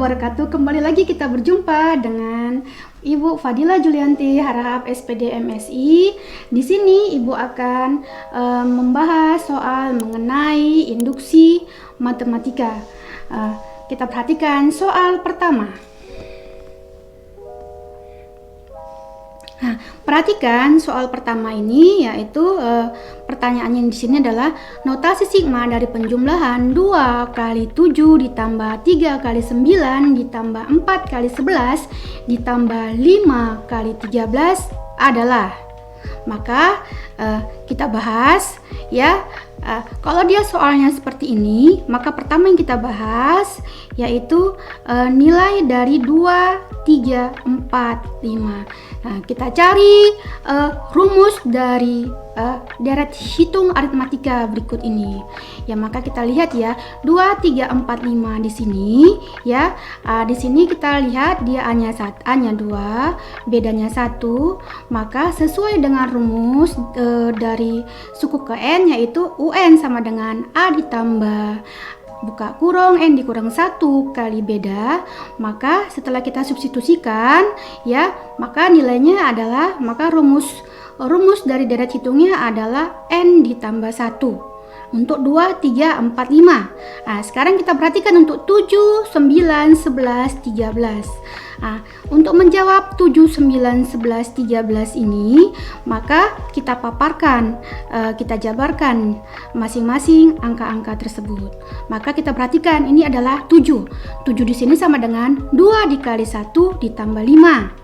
wabarakatuh. Kembali lagi kita berjumpa dengan Ibu Fadila Julianti Harahap SPD MSI. Di sini Ibu akan membahas soal mengenai induksi matematika. Kita perhatikan soal pertama. Nah, perhatikan soal pertama ini, yaitu pertanyaannya di sini adalah notasi sigma dari penjumlahan 2 kali 7 ditambah 3 kali 9 ditambah 4 kali 11 ditambah 5 kali 13 adalah. Maka kita bahas ya. Kalau dia soalnya seperti ini, maka pertama yang kita bahas yaitu nilai dari 2, 3, 4, 5. Nah, kita cari rumus dari deret hitung aritmatika berikut ini. Ya, maka kita lihat ya, 2, 3, 4, 5 di sini ya. Di sini kita lihat dia A-nya 2, bedanya 1. Maka sesuai dengan rumus dari suku ke N, yaitu UN sama dengan A ditambah buka kurung N dikurang 1 kali beda. Maka setelah kita substitusikan ya, maka nilainya adalah, maka rumus dari deret hitungnya adalah N ditambah 1 untuk 2, 3, 4, 5. Nah, sekarang kita perhatikan untuk 7, 9, 11, 13. Nah, untuk menjawab 7, 9, 11, 13 ini, maka kita paparkan, kita jabarkan masing-masing angka-angka tersebut. Maka kita perhatikan ini adalah 7. 7 di sini sama dengan 2 dikali 1 ditambah 5.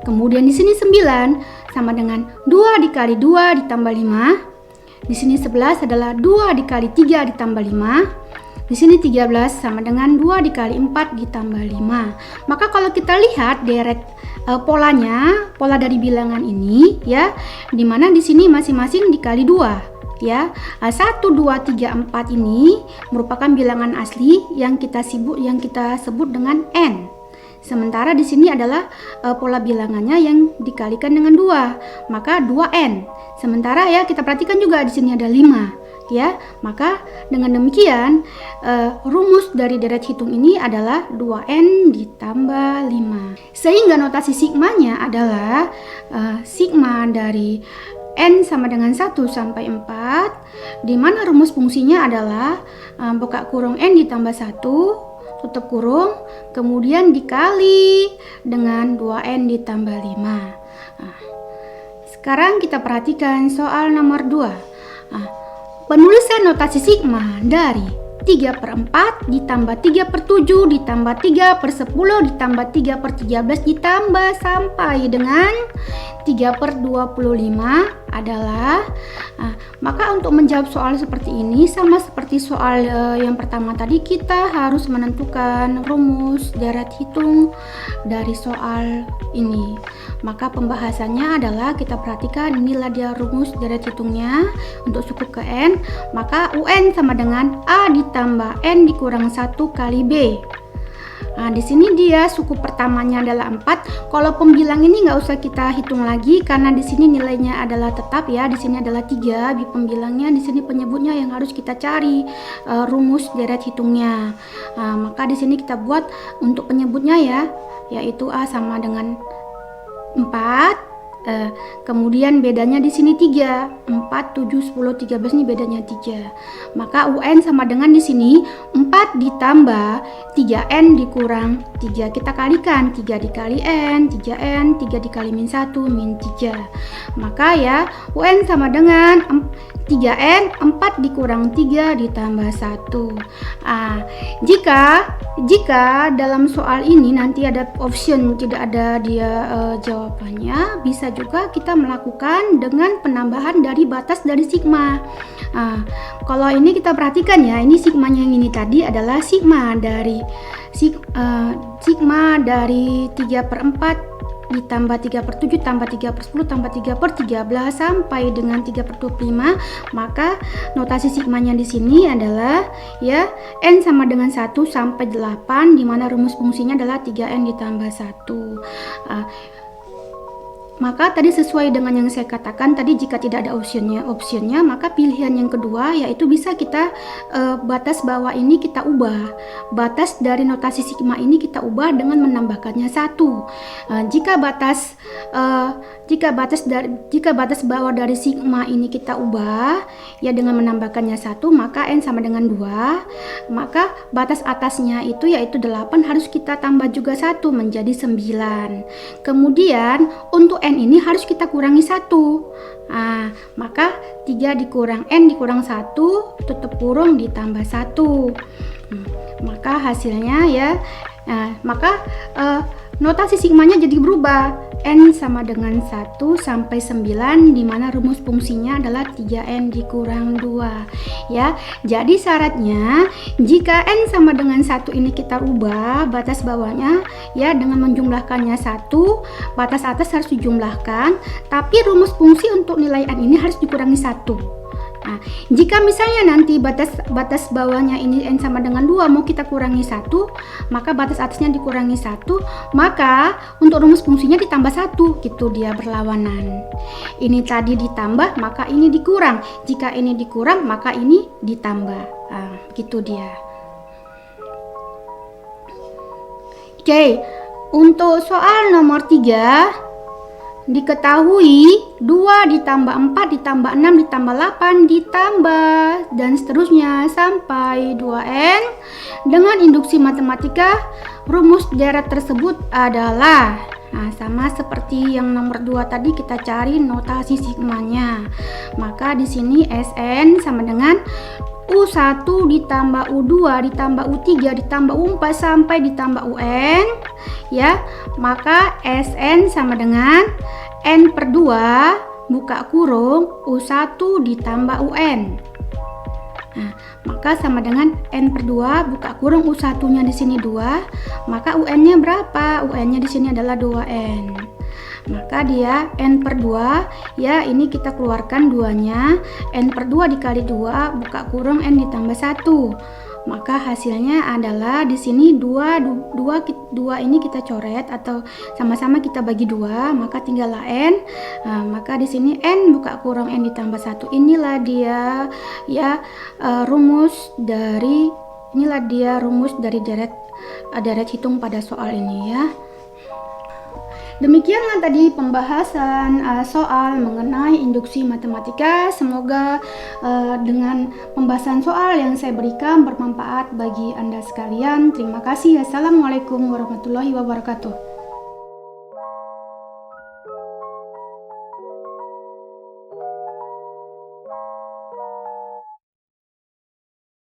Kemudian di sini 9 sama dengan 2 dikali 2 ditambah 5. Di sini 11 adalah 2 dikali 3 ditambah 5. Di sini 13 sama dengan 2 dikali 4 ditambah 5. Maka kalau kita lihat deret polanya, pola dari bilangan ini ya, dimana di sini masing-masing dikali 2 ya. 1, 2, 3, 4 ini merupakan bilangan asli yang kita sebut dengan N. Sementara di sini adalah pola bilangannya yang dikalikan dengan 2, maka 2N. Sementara ya, kita perhatikan juga di sini ada 5 ya. Maka dengan demikian rumus dari deret hitung ini adalah 2N ditambah 5. Sehingga notasi sigmanya adalah sigma dari N sama dengan 1 sampai 4, di mana rumus fungsinya adalah buka kurung N ditambah 1 tutup kurung, kemudian dikali dengan 2N ditambah 5. Nah, sekarang kita perhatikan soal nomor 2. Penulisan notasi sigma dari 3/4 ditambah 3/7 ditambah 3/10 ditambah 3/13 ditambah sampai dengan 3/25 adalah. Maka untuk menjawab soal seperti ini, sama seperti soal yang pertama tadi, kita harus menentukan rumus deret hitung dari soal ini. Maka pembahasannya adalah kita perhatikan inilah dia rumus deret hitungnya untuk suku ke N. Maka UN sama dengan A ditambah N dikurang 1 kali B. Nah, di sini dia suku pertamanya adalah 4. Kalau pembilang ini nggak usah kita hitung lagi karena di sini nilainya adalah tetap ya. Di sini adalah 3 di pembilangnya, di sini penyebutnya yang harus kita cari rumus deret hitungnya. Maka di sini kita buat untuk penyebutnya ya, yaitu A sama dengan 4. Kemudian bedanya di sini 3, 4, 7, 10, 13 ini bedanya 3. Maka UN sama dengan di sini 4 ditambah 3N dikurang 3. Kita kalikan 3 dikali N, 3N, 3 dikali min 1, min 3. Maka ya UN sama dengan 3N, 4 dikurang 3 ditambah 1. Jika dalam soal ini nanti ada option tidak ada dia jawabannya, bisa juga kita melakukan dengan penambahan dari batas dari sigma. Kalau ini kita perhatikan ya, ini sigmanya yang ini tadi adalah sigma dari 3/4 ditambah 3/7 tambah 3/10 tambah 3/13 sampai dengan 3/25. Maka notasi sigmanya di sini adalah ya N sama dengan 1 sampai 8, di mana rumus fungsinya adalah 3N ditambah 1. Maka tadi sesuai dengan yang saya katakan tadi, jika tidak ada optionnya, maka pilihan yang kedua yaitu bisa kita batas bawah ini kita ubah. Batas dari notasi sigma ini kita ubah dengan menambahkannya 1. Jika batas bawah dari sigma ini kita ubah ya dengan menambahkannya 1, maka n sama dengan 2. Maka batas atasnya itu yaitu 8 harus kita tambah juga 1 menjadi 9. Kemudian untuk n ini harus kita kurangi 1. Maka 3 dikurang n dikurang 1 tutup kurung ditambah 1. Maka hasilnya ya, notasi sigmanya jadi berubah. N sama dengan 1 sampai 9, di mana rumus fungsinya adalah 3n dikurang 2 ya. Jadi syaratnya jika n sama dengan 1 ini kita ubah batas bawahnya ya dengan menjumlahkannya 1, batas atas harus dijumlahkan, tapi rumus fungsi untuk nilai n ini harus dikurangi 1. Jika misalnya nanti batas bawahnya ini n sama dengan 2 mau kita kurangi 1, maka batas atasnya dikurangi 1, maka untuk rumus fungsinya ditambah 1, gitu dia berlawanan. Ini tadi ditambah, maka ini dikurang. Jika ini dikurang, maka ini ditambah. Gitu dia. Oke, untuk soal nomor 3, diketahui 2 ditambah 4 ditambah 6 ditambah 8 ditambah dan seterusnya sampai 2n. Dengan induksi matematika, rumus deret tersebut adalah sama seperti yang nomor 2 tadi, kita cari notasi sigmanya. Maka di sini Sn sama dengan U1 ditambah U2 ditambah U3 ditambah U4 sampai ditambah UN ya. Maka Sn sama dengan N per 2 buka kurung U1 ditambah UN. Maka sama dengan N per 2 buka kurung U1 nya di sini 2, maka UN nya berapa? UN nya di sini adalah 2N. Maka dia N per 2 ya, ini kita keluarkan 2 nya, N per 2 dikali 2 buka kurung N ditambah 1. Maka hasilnya adalah di sini 2 ini kita coret atau sama-sama kita bagi 2, maka tinggallah N. Maka di sini N buka kurung N ditambah 1. Inilah dia ya rumus dari deret hitung pada soal ini ya. Demikianlah tadi pembahasan soal mengenai induksi matematika. Semoga dengan pembahasan soal yang saya berikan bermanfaat bagi Anda sekalian. Terima kasih. Assalamualaikum warahmatullahi wabarakatuh.